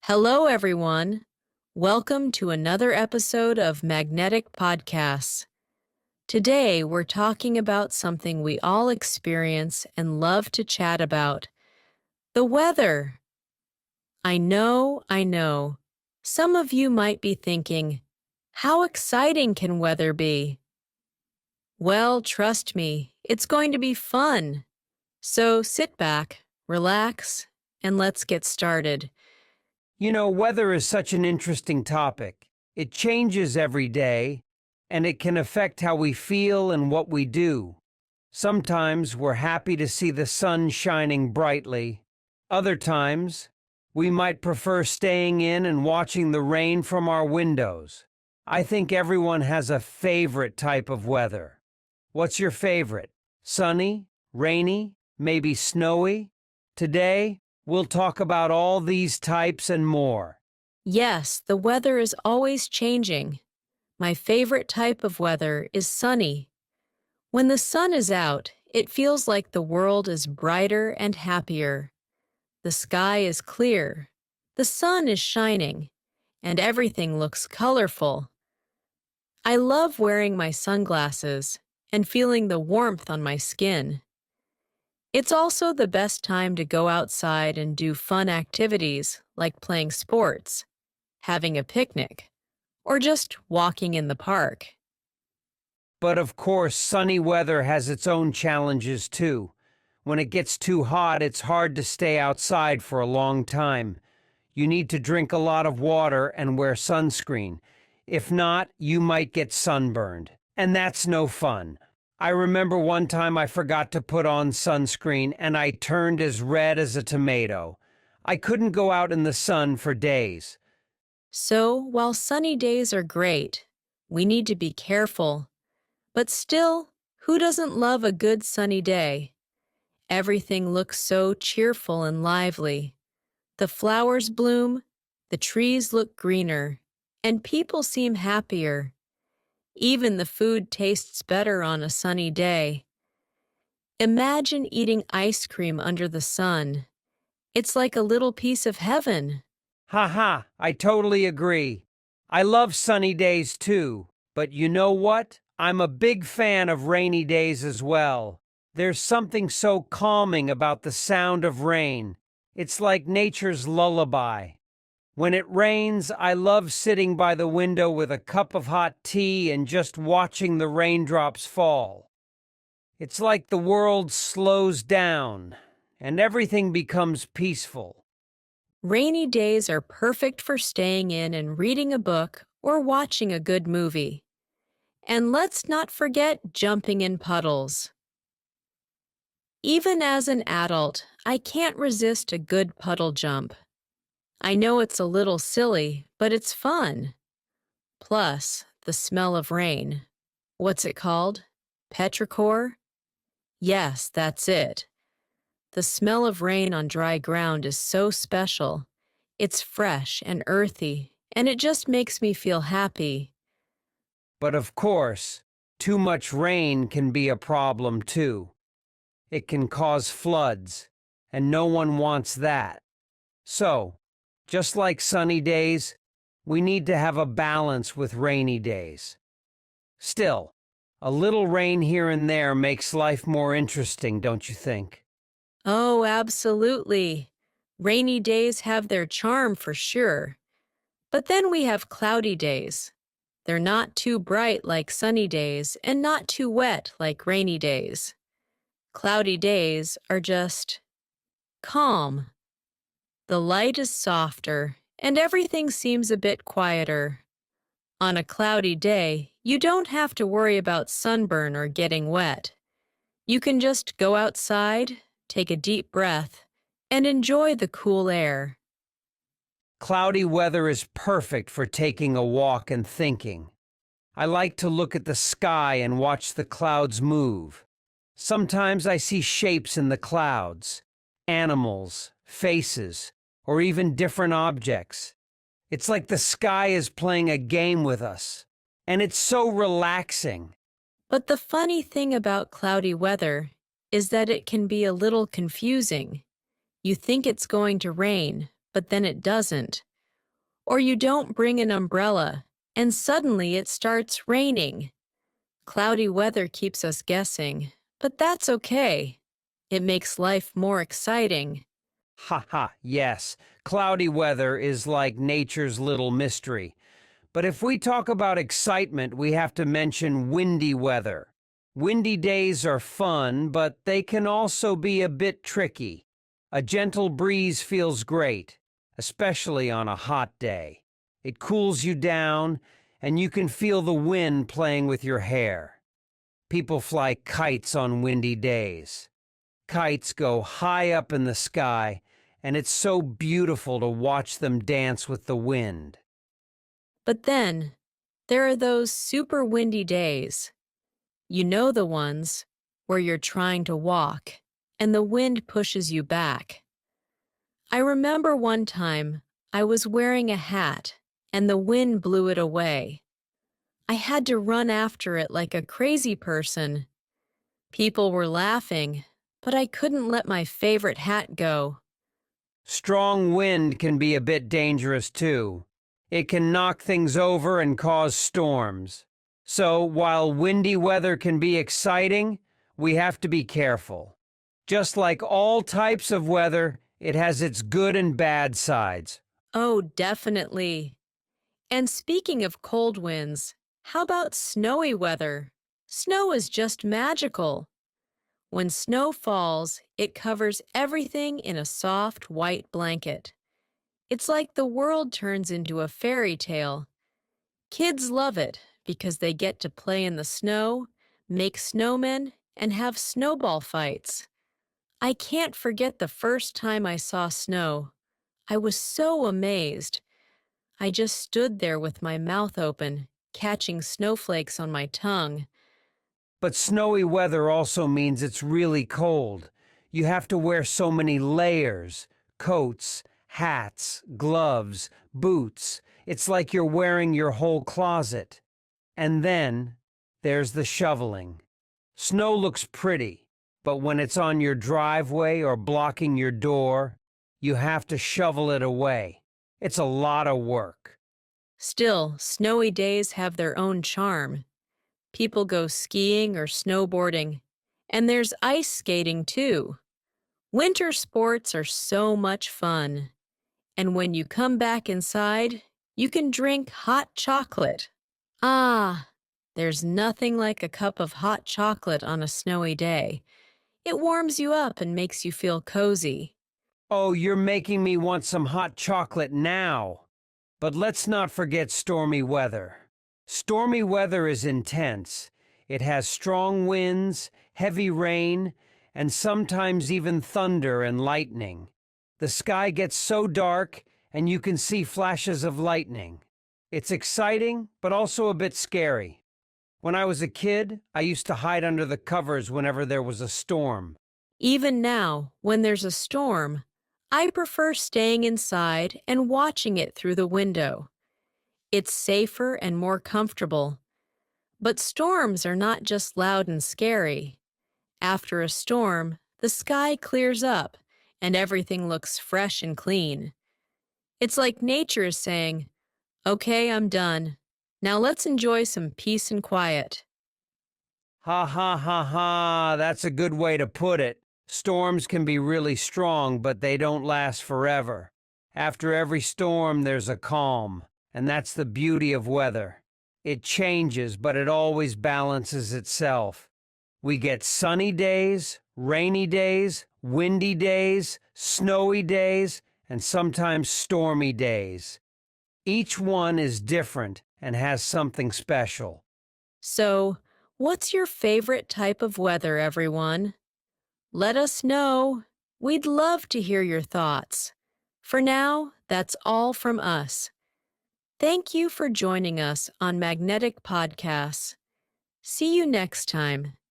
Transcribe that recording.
Hello, everyone. Welcome to another episode of Magnetic Podcasts. Today, we're talking about something we all experience and love to chat about: the weather. I know. Some of you might be thinking, how exciting can weather be? Well, trust me, it's going to be fun. So sit back, relax, and let's get started. Weather is such an interesting topic. It changes every day, and it can affect how we feel and what we do. Sometimes we're happy to see the sun shining brightly. Other times, we might prefer staying in and watching the rain from our windows. I think everyone has a favorite type of weather. What's your favorite? Sunny? Rainy? Maybe snowy? Today, we'll talk about all these types and more. Yes, the weather is always changing. My favorite type of weather is sunny. When the sun is out, it feels like the world is brighter and happier. The sky is clear, the sun is shining, and everything looks colorful. I love wearing my sunglasses and feeling the warmth on my skin. It's also the best time to go outside and do fun activities like playing sports, having a picnic, or just walking in the park. But of course, sunny weather has its own challenges too. When it gets too hot, it's hard to stay outside for a long time. You need to drink a lot of water and wear sunscreen. If not, you might get sunburned. And that's no fun. I remember one time I forgot to put on sunscreen and I turned as red as a tomato. I couldn't go out in the sun for days. So, while sunny days are great, we need to be careful. But still, who doesn't love a good sunny day? Everything looks so cheerful and lively. The flowers bloom, the trees look greener, and people seem happier. Even the food tastes better on a sunny day. Imagine eating ice cream under the sun. It's like a little piece of heaven. Haha, I totally agree. I love sunny days too, but you know what? I'm a big fan of rainy days as well. There's something so calming about the sound of rain. It's like nature's lullaby. When it rains, I love sitting by the window with a cup of hot tea and just watching the raindrops fall. It's like the world slows down and everything becomes peaceful. Rainy days are perfect for staying in and reading a book or watching a good movie. And let's not forget jumping in puddles. Even as an adult, I can't resist a good puddle jump. I know it's a little silly, but it's fun. Plus, the smell of rain. What's it called? Petrichor? Yes, that's it. The smell of rain on dry ground is so special. It's fresh and earthy, and it just makes me feel happy. But of course, too much rain can be a problem too. It can cause floods, and no one wants that. So, just like sunny days, we need to have a balance with rainy days. Still, a little rain here and there makes life more interesting, don't you think? Oh, absolutely. Rainy days have their charm for sure. But then we have cloudy days. They're not too bright like sunny days and not too wet like rainy days. Cloudy days are just calm. The light is softer and everything seems a bit quieter. On a cloudy day, you don't have to worry about sunburn or getting wet. You can just go outside, take a deep breath, and enjoy the cool air. Cloudy weather is perfect for taking a walk and thinking. I like to look at the sky and watch the clouds move. Sometimes I see shapes in the clouds, animals, faces, or even different objects. It's like the sky is playing a game with us, and it's so relaxing. But the funny thing about cloudy weather is that it can be a little confusing. You think it's going to rain, but then it doesn't. Or you don't bring an umbrella, and suddenly it starts raining. Cloudy weather keeps us guessing, but that's okay. It makes life more exciting. Ha ha, yes. Cloudy weather is like nature's little mystery. But if we talk about excitement, we have to mention windy weather. Windy days are fun, but they can also be a bit tricky. A gentle breeze feels great, especially on a hot day. It cools you down, and you can feel the wind playing with your hair. People fly kites on windy days. Kites go high up in the sky, and it's so beautiful to watch them dance with the wind. But then, there are those super windy days. You know the ones where you're trying to walk and the wind pushes you back. I remember one time I was wearing a hat and the wind blew it away. I had to run after it like a crazy person. People were laughing, but I couldn't let my favorite hat go. Strong wind can be a bit dangerous too. It can knock things over and cause storms. So while windy weather can be exciting, we have to be careful. Just like all types of weather, it has its good and bad sides. Oh, definitely. And speaking of cold winds, how about snowy weather? Snow is just magical. When snow falls, it covers everything in a soft white blanket. It's like the world turns into a fairy tale. Kids love it because they get to play in the snow, make snowmen, and have snowball fights. I can't forget the first time I saw snow. I was so amazed. I just stood there with my mouth open, catching snowflakes on my tongue. But snowy weather also means it's really cold. You have to wear so many layers, coats, hats, gloves, boots. It's like you're wearing your whole closet. And then there's the shoveling. Snow looks pretty, but when it's on your driveway or blocking your door, you have to shovel it away. It's a lot of work. Still, snowy days have their own charm. People go skiing or snowboarding, and there's ice skating too. Winter sports are so much fun. And when you come back inside, you can drink hot chocolate. Ah, there's nothing like a cup of hot chocolate on a snowy day. It warms you up and makes you feel cozy. Oh, you're making me want some hot chocolate now. But let's not forget stormy weather. Stormy weather is intense. It has strong winds, heavy rain, and sometimes even thunder and lightning. The sky gets so dark, and you can see flashes of lightning. It's exciting, but also a bit scary. When I was a kid, I used to hide under the covers whenever there was a storm. Even now, when there's a storm, I prefer staying inside and watching it through the window. It's safer and more comfortable. But storms are not just loud and scary. After a storm, the sky clears up and everything looks fresh and clean. It's like nature is saying, "Okay, I'm done. Now let's enjoy some peace and quiet." Ha ha ha ha, that's a good way to put it. Storms can be really strong, but they don't last forever. After every storm, there's a calm, and that's the beauty of weather. It changes, but it always balances itself. We get sunny days, rainy days, windy days, snowy days, and sometimes stormy days. Each one is different and has something special. So, what's your favorite type of weather, everyone? Let us know. We'd love to hear your thoughts. For now, that's all from us. Thank you for joining us on Magnetic Podcasts. See you next time.